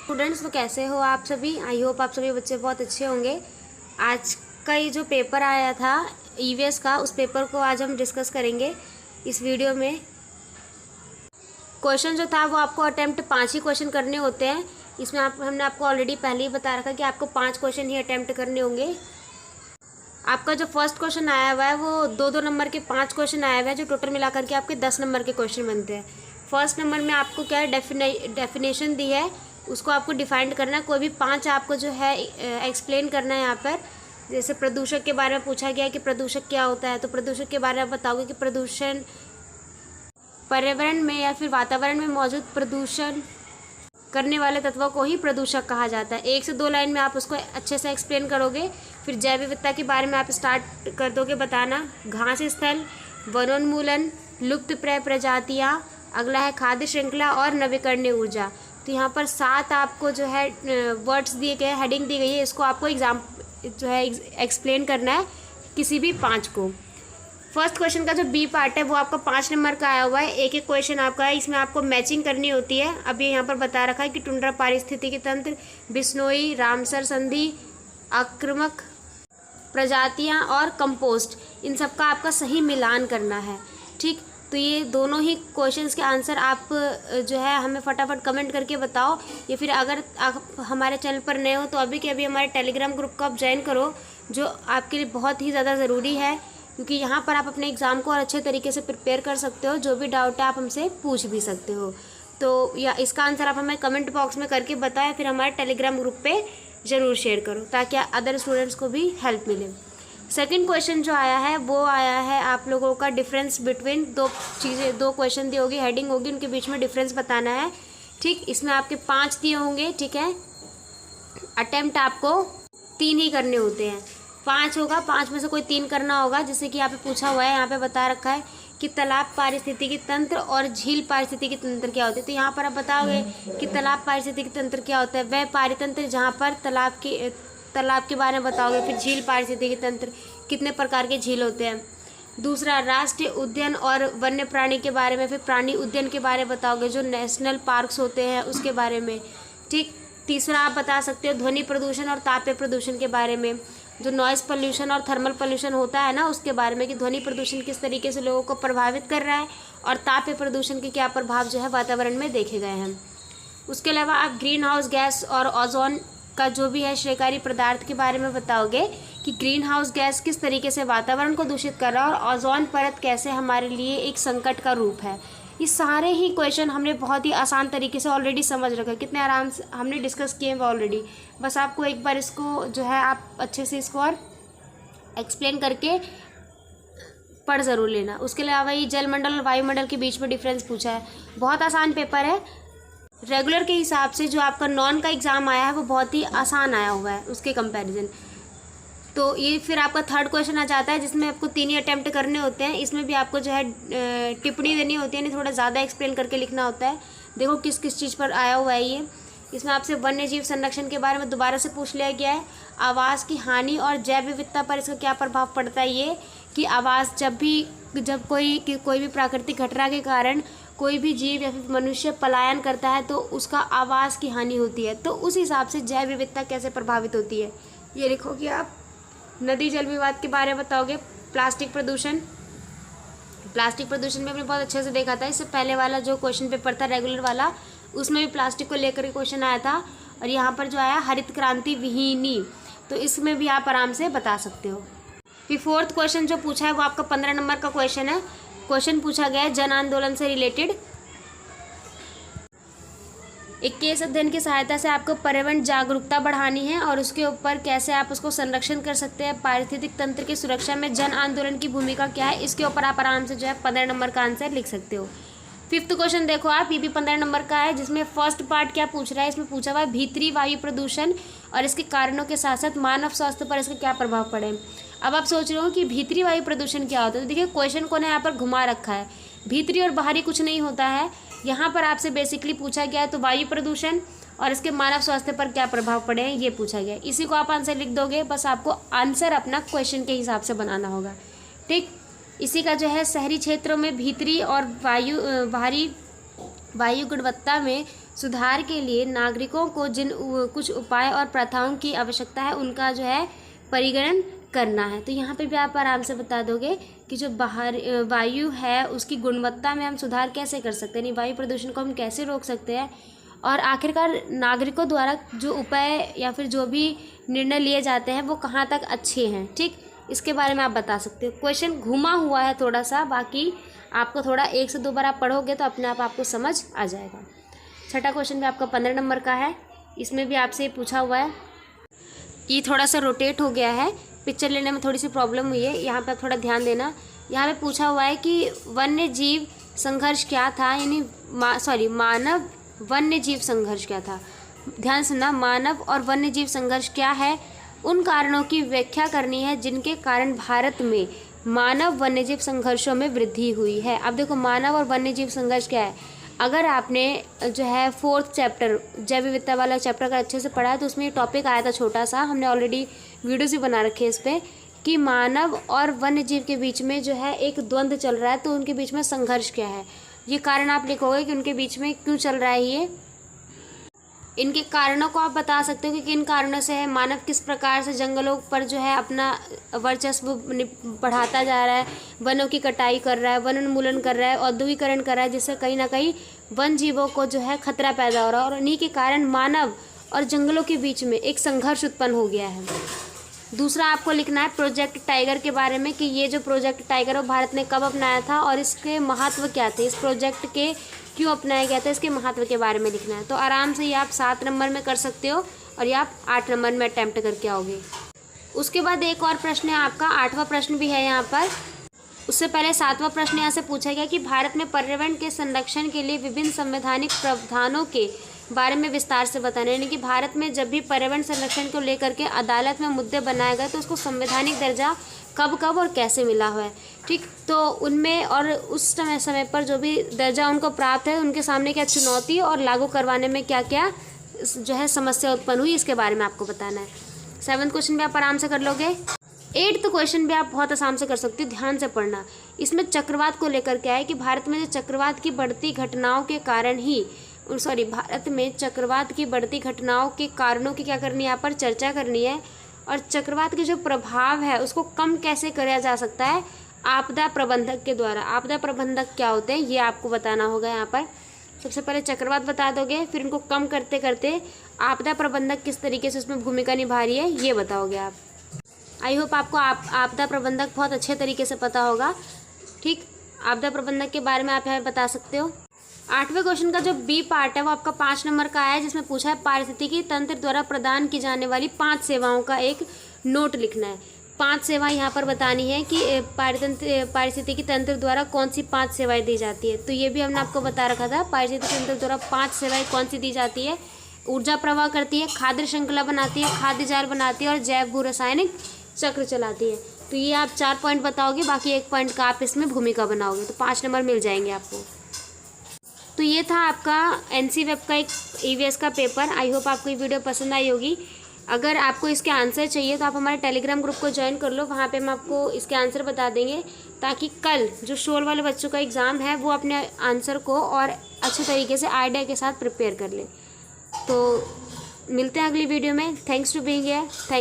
Students, तो कैसे हो आप सभी। आई होप आप सभी बच्चे बहुत अच्छे होंगे। आज का ये जो पेपर आया था ईवीएस का, उस पेपर को आज हम डिस्कस करेंगे इस वीडियो में। क्वेश्चन जो था वो आपको अटेम्प्ट 5 ही क्वेश्चन करने होते हैं। इसमें हमने आपको ऑलरेडी पहले ही बता रखा कि आपको 5 क्वेश्चन ही अटेम्प्ट करने होंगे। आपका जो फर्स्ट क्वेश्चन आया हुआ है वो 2-2 नंबर के 5 क्वेश्चन आए हुए हैं, जो टोटल मिला करके आपके 10 नंबर के क्वेश्चन बनते हैं। फर्स्ट नंबर में आपको क्या है, डेफिनेशन दी है, उसको आपको डिफाइंड करना है। कोई भी 5 आपको जो है एक्सप्लेन करना है यहाँ पर। जैसे प्रदूषक के बारे में पूछा गया है कि प्रदूषक क्या होता है, तो प्रदूषक के बारे में बताओगे कि प्रदूषण पर्यावरण में या फिर वातावरण में मौजूद प्रदूषण करने वाले तत्वों को ही प्रदूषक कहा जाता है। 1 से 2 लाइन में आप उसको अच्छे से एक्सप्लेन करोगे। फिर जैव विविधता के बारे में आप स्टार्ट कर दोगे बताना। घास स्थल, वनोन्मूलन, लुप्तप्राय प्रजातियाँ, अगला है खाद्य श्रृंखला और नवीकरणीय ऊर्जा। तो यहाँ पर 7 आपको जो है वर्ड्स दिए गए, हेडिंग दी गई है, इसको आपको एग्जाम जो है एक्सप्लेन करना है किसी भी 5 को। फर्स्ट क्वेश्चन का जो बी पार्ट है वो आपका 5 नंबर का आया हुआ है। एक एक क्वेश्चन आपका है, इसमें आपको मैचिंग करनी होती है। अब ये यहाँ पर बता रखा है कि टुंड्रा पारिस्थितिकी तंत्र, बिश्नोई, रामसर संधि, आक्रामक प्रजातियाँ और कंपोस्ट, इन सब का आपका सही मिलान करना है। ठीक, तो ये दोनों ही क्वेश्चंस के आंसर आप जो है हमें फटाफट कमेंट करके बताओ। या फिर अगर आप हमारे चैनल पर नए हो तो अभी के अभी हमारे टेलीग्राम ग्रुप को आप ज्वाइन करो, जो आपके लिए बहुत ही ज़्यादा ज़रूरी है, क्योंकि यहाँ पर आप अपने एग्ज़ाम को और अच्छे तरीके से प्रिपेयर कर सकते हो। जो भी डाउट है आप हमसे पूछ भी सकते हो। तो या इसका आंसर आप हमें कमेंट बॉक्स में करके बताएं, फिर हमारे टेलीग्राम ग्रुप पे ज़रूर शेयर करो ताकि अदर स्टूडेंट्स को भी हेल्प मिले। सेकंड क्वेश्चन जो आया है वो आया है आप लोगों का डिफरेंस बिटवीन 2 चीज़ें, 2 क्वेश्चन दिए होगी, हेडिंग होगी, उनके बीच में डिफरेंस बताना है। ठीक, इसमें आपके 5 दिए होंगे। ठीक है, अटेम्प्ट आपको 3 ही करने होते हैं। 5 होगा, 5 में से कोई 3 करना होगा। जैसे कि यहाँ पे पूछा हुआ है, यहाँ पे बता रखा है कि तालाब पारिस्थितिकी तंत्र और झील पारिस्थितिकी तंत्र क्या होते हैं। तो यहाँ पर आप बताओगे कि तालाब पारिस्थितिकी तंत्र क्या होता है। वह पारितंत्र जहाँ पर तालाब के बारे में बताओगे। फिर झील पारिस्थितिकी तंत्र, कितने प्रकार के झील होते हैं। दूसरा, राष्ट्रीय उद्यान और वन्य प्राणी के बारे में। फिर प्राणी उद्यान के बारे में बताओगे, जो नेशनल पार्क्स होते हैं उसके बारे में। ठीक, तीसरा आप बता सकते हो ध्वनि प्रदूषण और तापीय प्रदूषण के बारे में, जो नॉइज़ पोल्यूशन और थर्मल पोल्यूशन होता है ना, उसके बारे में कि ध्वनि प्रदूषण किस तरीके से लोगों को प्रभावित कर रहा है और तापीय प्रदूषण के क्या प्रभाव जो है वातावरण में देखे गए हैं। उसके अलावा आप ग्रीन हाउस गैस और ओजोन का जो भी है श्रेयकारी पदार्थ के बारे में बताओगे कि ग्रीन हाउस गैस किस तरीके से वातावरण को दूषित कर रहा है और ओजोन परत कैसे हमारे लिए एक संकट का रूप है। ये सारे ही क्वेश्चन हमने बहुत ही आसान तरीके से ऑलरेडी समझ रखा है, कितने आराम से हमने डिस्कस किए हैं ऑलरेडी। बस आपको एक बार इसको जो है आप अच्छे से इसको और एक्सप्लेन करके पढ़ ज़रूर लेना। उसके अलावा ये जलमंडल और वायुमंडल के बीच में डिफरेंस पूछा है। बहुत आसान पेपर है। रेगुलर के हिसाब से जो आपका नॉन का एग्ज़ाम आया है वो बहुत ही आसान आया हुआ है उसके कंपैरिजन। तो ये फिर आपका थर्ड क्वेश्चन आ जाता है, जिसमें आपको 3 ही अटैम्प्ट करने होते हैं। इसमें भी आपको जो है टिप्पणी देनी होती है, नहीं थोड़ा ज़्यादा एक्सप्लेन करके लिखना होता है। देखो किस किस चीज़ पर आया हुआ है ये। इसमें आपसे वन्य जीव संरक्षण के बारे में दोबारा से पूछ लिया गया है। आवास की हानि और जैव विविधता पर इसका क्या प्रभाव पड़ता है, ये कि आवास जब कोई भी प्राकृतिक घटना के कारण कोई भी जीव या फिर मनुष्य पलायन करता है तो उसका आवास की हानि होती है। तो उस हिसाब से जैव विविधता कैसे प्रभावित होती है ये लिखोगे आप। नदी जल विवाद के बारे में बताओगे। प्लास्टिक प्रदूषण में हमने बहुत अच्छे से देखा था। इससे पहले वाला जो क्वेश्चन पेपर था रेगुलर वाला, उसमें भी प्लास्टिक को लेकर के क्वेश्चन आया था। और यहाँ पर जो आया हरित क्रांति विहीनी, तो इसमें भी आप आराम से बता सकते हो। फिर फोर्थ क्वेश्चन जो पूछा है वो आपका 15 नंबर का क्वेश्चन है। क्वेश्चन पूछा गया है जन आंदोलन से रिलेटेड। एक केस अध्ययन की सहायता से आपको पर्यावरण जागरूकता बढ़ानी है और उसके ऊपर कैसे आप उसको संरक्षण कर सकते हैं। पारिस्थितिक तंत्र की सुरक्षा में जन आंदोलन की भूमिका क्या है, इसके ऊपर आप आराम से जो है 15 नंबर का आंसर लिख सकते हो। फिफ्थ क्वेश्चन देखो आप, ये भी 15 नंबर का है, जिसमें फर्स्ट पार्ट क्या पूछ रहा है, इसमें पूछा हुआ है भीतरी वायु प्रदूषण और इसके कारणों के साथ साथ मानव स्वास्थ्य पर इसका क्या प्रभाव पड़े। अब आप सोच रहे हो कि भीतरी वायु प्रदूषण क्या होता है, तो देखिए क्वेश्चन को ना यहाँ पर घुमा रखा है। भीतरी और बाहरी कुछ नहीं होता है, यहाँ पर आपसे बेसिकली पूछा गया है तो वायु प्रदूषण और इसके मानव स्वास्थ्य पर क्या प्रभाव पड़े हैं ये पूछा गया है। इसी को आप आंसर लिख दोगे, बस आपको आंसर अपना क्वेश्चन के हिसाब से बनाना होगा। ठीक, इसी का जो है शहरी क्षेत्रों में भीतरी और बाहरी वायु गुणवत्ता में सुधार के लिए नागरिकों को जिन कुछ उपाय और प्रथाओं की आवश्यकता है उनका जो है परिगणन करना है। तो यहाँ पे भी आप आराम से बता दोगे कि जो बाहर वायु है उसकी गुणवत्ता में हम सुधार कैसे कर सकते हैं, यानी वायु प्रदूषण को हम कैसे रोक सकते हैं, और आखिरकार नागरिकों द्वारा जो उपाय या फिर जो भी निर्णय लिए जाते हैं वो कहाँ तक अच्छे हैं। ठीक, इसके बारे में आप बता सकते हो। क्वेश्चन घुमा हुआ है थोड़ा सा, बाकी आपको थोड़ा 1 से 2 बार आप पढ़ोगे तो अपने आप आपको समझ आ जाएगा। छठा क्वेश्चन भी आपका 15 नंबर का है। इसमें भी आपसे पूछा हुआ है, ये थोड़ा सा रोटेट हो गया है, पिक्चर लेने में थोड़ी सी प्रॉब्लम हुई है, यहाँ पे आप थोड़ा ध्यान देना। यहाँ पे पूछा हुआ है कि वन्य जीव संघर्ष क्या था, यानी मानव वन्य जीव संघर्ष क्या था। ध्यान सुनना, मानव और वन्य जीव संघर्ष क्या है, उन कारणों की व्याख्या करनी है जिनके कारण भारत में मानव वन्यजीव संघर्षों में वृद्धि हुई है। अब देखो, मानव और वन्यजीव संघर्ष क्या है। अगर आपने जो है 4th चैप्टर जैव विविधता वाला चैप्टर का अच्छे से पढ़ा है तो उसमें ये टॉपिक आया था छोटा सा, हमने ऑलरेडी वीडियोज़ भी बना रखे हैं इस पर, कि मानव और वन्यजीव के बीच में जो है एक द्वंद्व चल रहा है, तो उनके बीच में संघर्ष क्या है। ये कारण आप लिखोगे कि उनके बीच में क्यों चल रहा है ये, इनके कारणों को आप बता सकते हो कि किन कारणों से है। मानव किस प्रकार से जंगलों पर जो है अपना वर्चस्व बढ़ाता जा रहा है, वनों की कटाई कर रहा है, वन उन्मूलन कर रहा है, औद्योगिकरण कर रहा है, जिससे कहीं ना कहीं वन जीवों को जो है खतरा पैदा हो रहा है, और इन्हीं के कारण मानव और जंगलों के बीच में एक संघर्ष उत्पन्न हो गया है। दूसरा आपको लिखना है प्रोजेक्ट टाइगर के बारे में, कि ये जो प्रोजेक्ट टाइगर है भारत ने कब अपनाया था और इसके महत्व क्या थे, इस प्रोजेक्ट के क्यों अपनाया गया था, इसके महत्व के बारे में लिखना है। तो आराम से ये आप 7 नंबर में कर सकते हो और ये आप 8 नंबर में अटैम्प्ट करके आओगे। उसके बाद एक और प्रश्न है आपका, 8वां प्रश्न भी है यहाँ पर। उससे पहले 7वां प्रश्न यहाँ से पूछा गया कि भारत में पर्यावरण के संरक्षण के लिए विभिन्न संवैधानिक प्रावधानों के बारे में विस्तार से बताना। यानी कि भारत में जब भी पर्यावरण संरक्षण को लेकर के अदालत में मुद्दे बनाए गए तो उसको संवैधानिक दर्जा कब और कैसे मिला हुआ है। ठीक, तो उनमें और उस समय पर जो भी दर्जा उनको प्राप्त है उनके सामने क्या चुनौती और लागू करवाने में क्या क्या जो है समस्या उत्पन्न हुई, इसके बारे में आपको बताना है। 7वां क्वेश्चन भी आप आराम से कर लोगे। 8वां क्वेश्चन भी आप बहुत आसान से कर सकते हो, ध्यान से पढ़ना। इसमें चक्रवात को लेकर क्या है कि भारत में जो चक्रवात की बढ़ती घटनाओं के कारण ही भारत में चक्रवात की बढ़ती घटनाओं के कारणों की क्या करनी है, यहाँ पर चर्चा करनी है, और चक्रवात के जो प्रभाव है उसको कम कैसे किया जा सकता है आपदा प्रबंधक के द्वारा। आपदा प्रबंधक क्या होते हैं ये आपको बताना होगा। यहाँ पर सबसे पहले चक्रवात बता दोगे, फिर उनको कम करते करते आपदा प्रबंधक किस तरीके से उसमें भूमिका निभा रही है ये बताओगे आप। आई होप आपको आपदा प्रबंधक बहुत अच्छे तरीके से पता होगा। ठीक, आपदा प्रबंधक के बारे में आप यहाँ बता सकते हो। 8वें क्वेश्चन का जो बी पार्ट है वो आपका 5 नंबर का है, जिसमें पूछा है पारिस्थितिकी तंत्र द्वारा प्रदान की जाने वाली 5 सेवाओं का एक नोट लिखना है। 5 सेवाएं यहाँ पर बतानी है कि पारिस्थितिकी तंत्र द्वारा कौन सी 5 सेवाएं दी जाती है। तो ये भी हमने आपको बता रखा था, पारिस्थितिकी तंत्र द्वारा 5 सेवाएं कौन सी दी जाती है। ऊर्जा प्रवाह करती है, खाद्य श्रृंखला बनाती है, खाद्य जाल बनाती है और जैव भू रासायनिक चक्र चलाती है। तो ये आप 4 पॉइंट बताओगे, बाकी 1 पॉइंट का आप इसमें भूमिका बनाओगे, तो 5 नंबर मिल जाएंगे आपको। तो ये था आपका एनसी वेब का एक ईवीएस का पेपर। आई होप आपको ये वीडियो पसंद आई होगी। अगर आपको इसके आंसर चाहिए तो आप हमारे टेलीग्राम ग्रुप को ज्वाइन कर लो, वहाँ पे हम आपको इसके आंसर बता देंगे, ताकि कल जो शोर वाले बच्चों का एग्ज़ाम है वो अपने आंसर को और अच्छे तरीके से आइडिया के साथ प्रिपेयर कर ले। तो मिलते हैं अगली वीडियो में। Thanks to being here. Thanks.